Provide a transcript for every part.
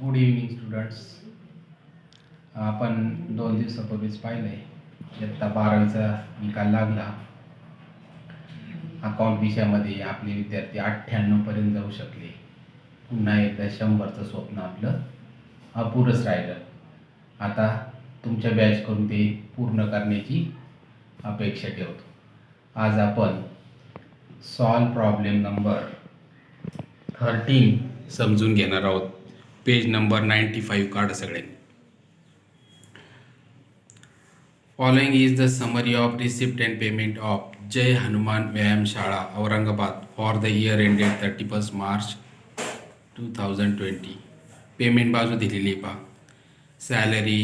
Good evening students. आपण 2 दिवसापूर्वीच पाहिलं आहे इयत्ता 12वीचा निकाल लागला. अकाउंट विषयामध्ये आपले विद्यार्थी 98पर्यंत जाऊ शकले. पुन्हा एकदा 100चं स्वप्न आपलं अपुरंच राहिलं. आता तुमच्या बॅचकडून ते पूर्ण करण्याची अपेक्षा ठेवतो. आज आपण सॉल्व प्रॉब्लेम नंबर 13 समजून घेणार आहोत. पेज नंबर 95 काढा सगळ्यांनी. Following is the summary of receipt and payment of Jai Hanuman Vyayam Shala, Aurangabad for the year ended 31st March 2020. Payment बाजू दिलेली पहा. Salary,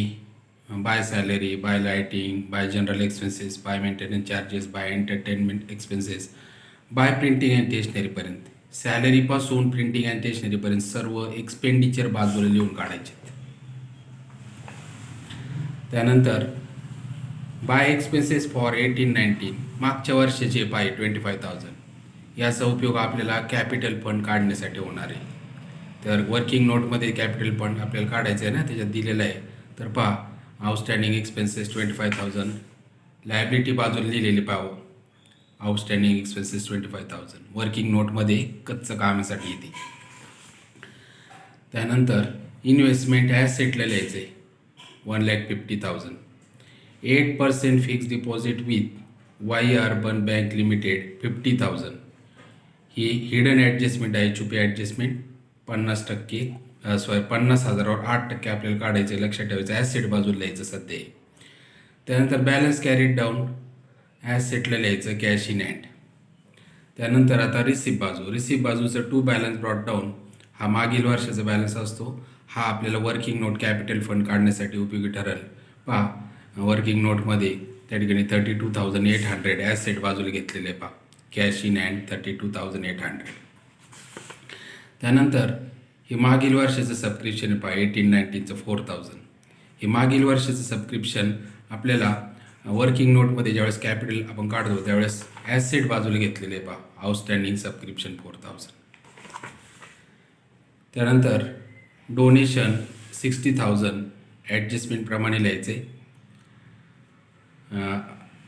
by lighting, by general expenses, by maintenance charges, by entertainment expenses, by printing and स्टेशनरीपर्यंत. सॅलरीपासून printing and स्टेशनरीपर्यंत सर्व expenditure बाजूला लिहून काढायचे. त्यानंतर बाय एक्सपेन्सेस फॉर 18-19 मागच्या वर्षाचे पाय 25,000. याचा उपयोग आपल्याला कॅपिटल फंड काढण्यासाठी होणार आहे. तर वर्किंग नोटमध्ये कॅपिटल फंड आपल्याला काढायचं आहे ना, त्याच्यात दिलेलं आहे. तर पहा, आउटस्टँडिंग एक्सपेन्सेस 25,000, लायबिलिटी बाजूला लिहिलेली पाहावं. आउटस्टँडिंग एक्सपेन्सेस 25,000 वर्किंग नोटमध्ये कच्चं कामासाठी येते. त्यानंतर इन्व्हेस्टमेंट ॲसेटला लिहायचं आहे 1,50,000. 8% fix deposit with Y urban bank limited 50,000. ही हिडन ॲडजस्टमेंट आहे, छुपी ॲडजस्टमेंट. 50,000वर 8% आपल्याला काढायचे, लक्षात ठेवायचं. ॲसेट बाजूला लिहायचं सध्या. त्यानंतर बॅलन्स कॅरीड डाऊन ॲसेटला लिहायचं कॅश इन हँड. त्यानंतर आता रिसिप्ट बाजूचं टू बॅलन्स ब्रॉट डाऊन. हा मागील वर्षाचा बॅलन्स असतो. हा आपल्याला वर्किंग नोट कॅपिटल फंड काढण्यासाठी उपयोगी ठरेल. पहा, वर्किंग नोटमध्ये त्या ठिकाणी 32,800 ॲसेट बाजूला घेतलेले आहे. पहा, कॅश इन हँड 32,800. त्यानंतर हे मागील वर्षाचं सबस्क्रिप्शन पहा 18-19चं 4,000. हे मागील वर्षाचं सबस्क्रिप्शन आपल्याला वर्किंग नोटमध्ये ज्यावेळेस कॅपिटल आपण काढतो त्यावेळेस ॲसेट बाजूला घेतलेले आहे. पहा, आउटस्टँडिंग सबस्क्रिप्शन 4,000. त्यानंतर डोनेशन 60,000 ॲडजस्टमेंटप्रमाणे लिहायचे.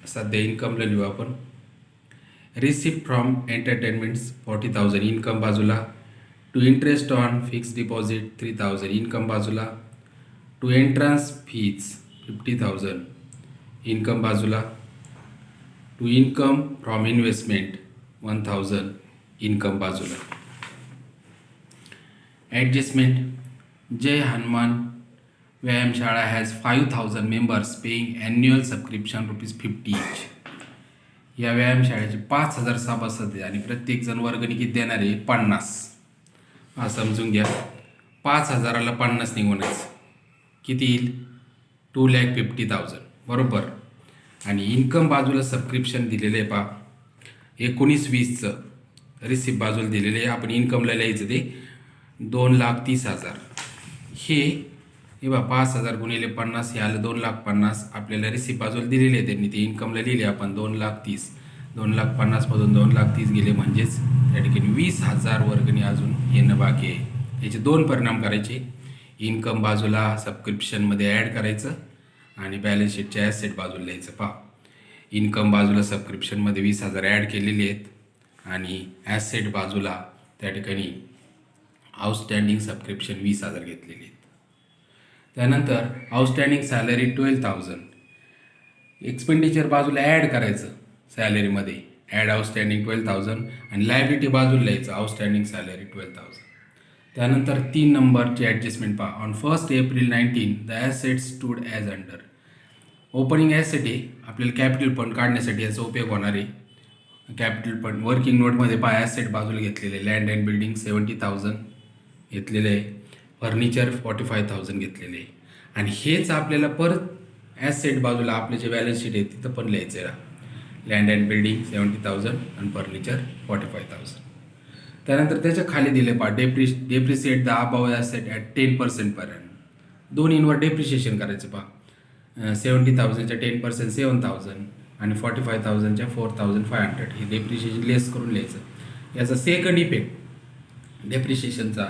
सध्या इन्कमला लिहू आपण. रिसिप्ट फ्रॉम एंटरटेनमेंट्स 40,000 इन्कम बाजूला. To interest on fix deposit 3,000 income बाजूला. टू एंट्रन्स फीज 50,000 इन्कम बाजूला. To income from investment 1,000 income बाजूला. Adjustment Jai Hanuman Vyayam Shala has 5,000 members paying annual subscription ₹50 each. या व्यायामशाळेचे 5,000 सभासद आहे आणि प्रत्येकजण वर्गणी किती देणार आहे? 50. हा समजून घ्या. 5,000ला 50 निघूनच किती येईल? 2,50,000 बरोबर. आणि इन्कम बाजूला सबस्क्रिप्शन दिलेलं आहे पहा 19-20चं रिसिप्ट बाजूला दिलेलं आहे. आपण इन्कमला लिहायचं ते 2,30,000. हे बा 5,000 गुणिले 50 हे आलं 2,50,000. आपल्याला रिसिप्ट बाजूला दिलेले आहे त्यांनी, ते इन्कमला लिहिले आपण 2,30,000. 2,50,000मधून 2,30,000 गेले म्हणजेच त्या ठिकाणी 20,000 वर्गणी अजून येणं बाकी आहे. याचे दोन परिणाम करायचे. इन्कम बाजूला सबस्क्रिप्शनमध्ये ॲड करायचं आणि बॅलन्स शीटच्या ॲसेट बाजूला लिहायचं. पहा, इन्कम बाजूला सबस्क्रिप्शनमध्ये 20,000 ॲड केलेले आहेत आणि ॲसेट बाजूला त्या ठिकाणी आउटस्टँडिंग सबस्क्रिप्शन 20,000 घेतलेले आहेत. त्यानंतर आउटस्टँडिंग सॅलरी 12,000. एक्सपेंडिचर बाजूला ॲड करायचं सॅलरीमध्ये, ॲड आउटस्टँडिंग 12,000 आणि लायबिलिटी बाजूला लिहायचं आउटस्टँडिंग सॅलरी 12,000. त्यानंतर 3 नंबरची ॲडजस्टमेंट पहा. On 1st April 19 the asset stood as under. Opening asset आहे, आपल्याला कॅपिटल फंड काढण्यासाठी याचा उपयोग होणार आहे. कॅपिटल फंड वर्किंग नोटमध्ये पहा ॲसेट बाजूला घेतलेले. लँड अँड बिल्डिंग 70,000 घेतलेले आहे. फर्निचर 45,000 घेतलेले आहे. आणि हेच आपल्याला परत ॲसेट बाजूला आपले जे बॅलन्स शीट आहे तिथं पण लिहायचं आहे. लँड अँड बिल्डिंग 70,000 आणि फर्निचर 45,000. त्यानंतर त्याच्या खाली दिले पहा depreciate the above asset at 10% per annum. दोन्हींवर डेप्रिशिएशन करायचं पहा. 70,000च्या 10% 7,000 आणि 45,000च्या 4,500 हे डेप्रिशिएशन लेस करून लिहायचं. याचा सेकंड इफेक्ट डेप्रिशिएशनचा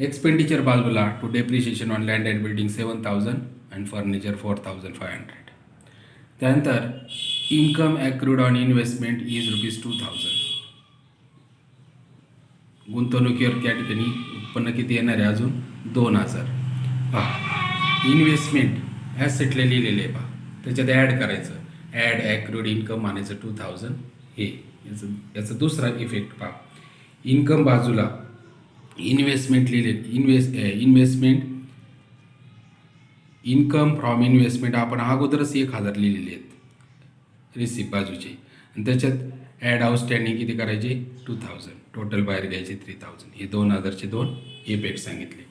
एक्सपेंडिचर बाजूला to depreciation on land and building 7,000 and furniture 4,500. त्यानंतर income accrued on investment is ₹2,000. गुंतवणुकीवर त्या ठिकाणी उत्पन्न किती येणार आहे अजून 2,000. पहा इन्व्हेस्टमेंट ॲसेटला लिहिलेले आहे पहा, त्याच्यात ॲड करायचं, ॲड ॲक्रूड इन्कम आणायचं 2,000. हे याचा दुसरा इफेक्ट पहा, इन्कम बाजूला इन्व्हेस्टमेंट लिहिले, इन्व्हेस्टमेंट इन्कम फ्रॉम इन्व्हेस्टमेंट आपण अगोदरच 1,000 लिहिलेले आहेत रिसिप्ट बाजूचे, आणि त्याच्यात ॲड आउटस्टँडिंग किती करायचे 2,000, टोटल बाहेर घ्यायचे 3,000. हे 2,000चे 2 इफेक्ट सांगितले.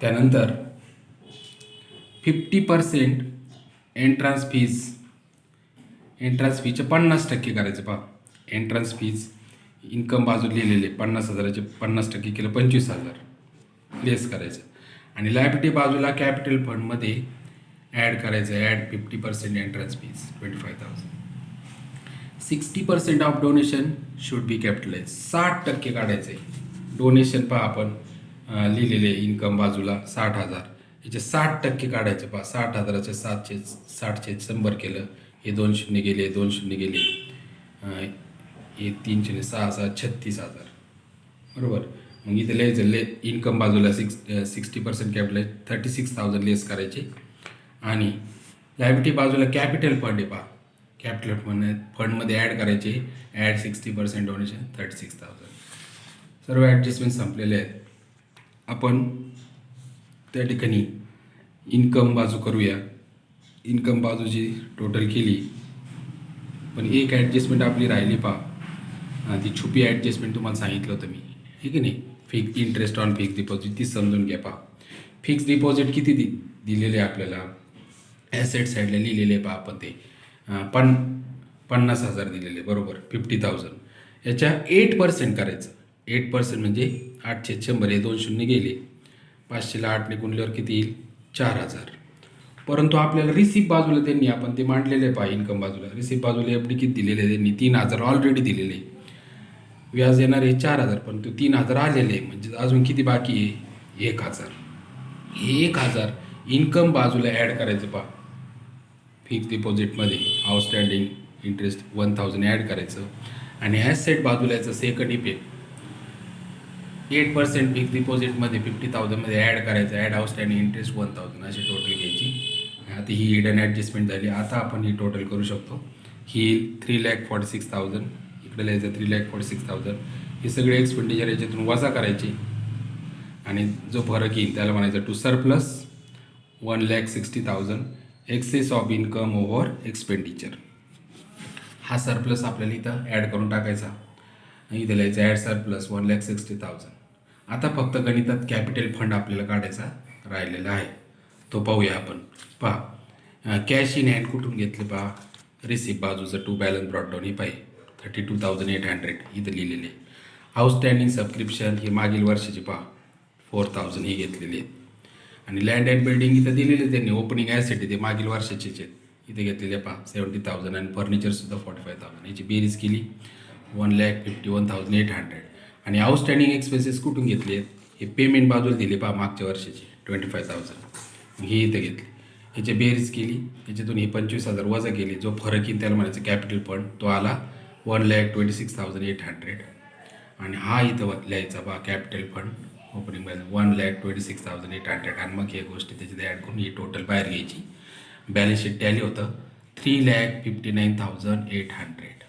त्यानंतर 50% एंट्रन्स फीचे 50% करायचं पहा. एंट्रन्स फीज इन्कम बाजू लिहिलेले 50,000चे 50% केलं 25,000 लेस करायचं. आणि लायबिलिटी बाजूला कॅपिटल फंडमध्ये ॲड करायचं, add 50% entrance fees 25,000. 60% of donation should be capitalise, 60% काढायचे. डोनेशन पहा आपण लिहिलेले इन्कम बाजूला 60,000, याचे 60% काढायचे पहा. 60,000चे 60चे 100 केलं, हे 2 शून्य गेले, 2 शून्य गेले, हे 3 शून्य 6 6 36,000 बरोबर. मग इथे लिहायचं इन्कम बाजूला 60% कॅपिटलाइज 36,000 लेस करायचे. आणि लायबिलिटी बाजूला कॅपिटल फंड आहे पहा, कॅपिटल फंडमध्ये ॲड करायचे, ॲड 60% डोनेशन 36,000. सर्व ॲडजस्टमेंट संपलेले आहेत. आपण त्या ठिकाणी इन्कम बाजू करूया. इन्कम बाजूची टोटल केली, पण एक ॲडजस्टमेंट आपली राहिली पहा, ती छुपी ॲडजस्टमेंट तुम्हाला सांगितलं होतं मी, हे की नाही, fix interest on fix deposit, ती समजून घ्या पहा. फिक्स डिपॉझिट किती दिलेले आपल्याला ॲसेट साईडला लिहिलेले पहा आपण, ते 50,000 दिलेले बरोबर, 50,000. याच्या 8% करायचं. 8% म्हणजे 8चे 100, हे 2 शून्य गेले, 500ला 8ने गुणल्यावर किती येईल 4,000. परंतु आपल्याला रिसिप्ट बाजूला त्यांनी आपण ते मांडलेले आहे पहा. इन्कम बाजूला रिसिप्ट बाजूला एफ डी किती दिलेले त्यांनी 3,000 ऑलरेडी दिलेले, व्याज येणार आहे 4,000, परंतु 3,000 आलेले, म्हणजे अजून किती बाकी आहे 1,000. हे 1,000 इन्कम बाजूला ॲड करायचं पहा. फिक्स डिपॉझिटमध्ये आउटस्टँडिंग इंटरेस्ट 1,000 ॲड करायचं. आणि ॲसेट बाजूला याचं सेकंड इफेक्ट 8% फिक्स डिपॉझिटमध्ये 50,000मध्ये ॲड करायचं, ॲड आउटस्टँडिंग इंटरेस्ट 1,000 अशी टोटल घ्यायची. आता ही हिडन ॲडजस्टमेंट झाली. आता आपण ही टोटल करू शकतो. ही 3,46,000, इकडे लिहायचं 3,46,000. हे सगळे एक्सपेंडिचर याच्यातून वजा करायचे, आणि जो फरक येईल त्याला म्हणायचं to surplus 1,60,000 excess of income over expenditure. हा सरप्लस आपल्याला इथं ॲड करून टाकायचा. इथं लिहायचं ॲड सरप्लस 1,60,000. आता फक्त गणितात कॅपिटल फंड आपल्याला काढायचा राहिलेला आहे, तो पाहूया आपण. पहा कॅश इन हँड कुठून घेतले पहा, रिसिप्ट बाजूचं टू बॅलन्स ब्रॉडडाऊन हे पाहिजे 32,800 इथं लिहिलेले. आउटस्टँडिंग सबस्क्रिप्शन हे मागील वर्षाचे पहा 4,000 हे घेतलेले आहेत. आणि लँड अँड बिल्डिंग इथं दिलेले त्यांनी, ओपनिंग ॲसेट ते मागील वर्षाचेच आहेत इथे घेतलेले पहा 70,000. आणि फर्निचरसुद्धा 45,000. याची बेरीज केली 1,51,800. आणि आउटस्टँडिंग एक्सपेन्सेस कुठून घेतले आहेत, हे पेमेंट बाजूला दिले पहा मागच्या वर्षाचे 25,000 हे इथं घेतले. ह्याची बेरीज केली, याच्यातून हे 25,000 वजा केले, जो फरक येईल त्याला म्हणायचं कॅपिटल फंड, तो आला 1,26,800. आणि हा इथं लिहायचा पहा कॅपिटल फंड ओपनिंग बॅलन्स 1,26,800. आणि मग हे गोष्टी त्याच्यात ॲड करून ही टोटल बाहेर घ्यायची. बॅलन्स शीट टॅली होतं 3,59,800.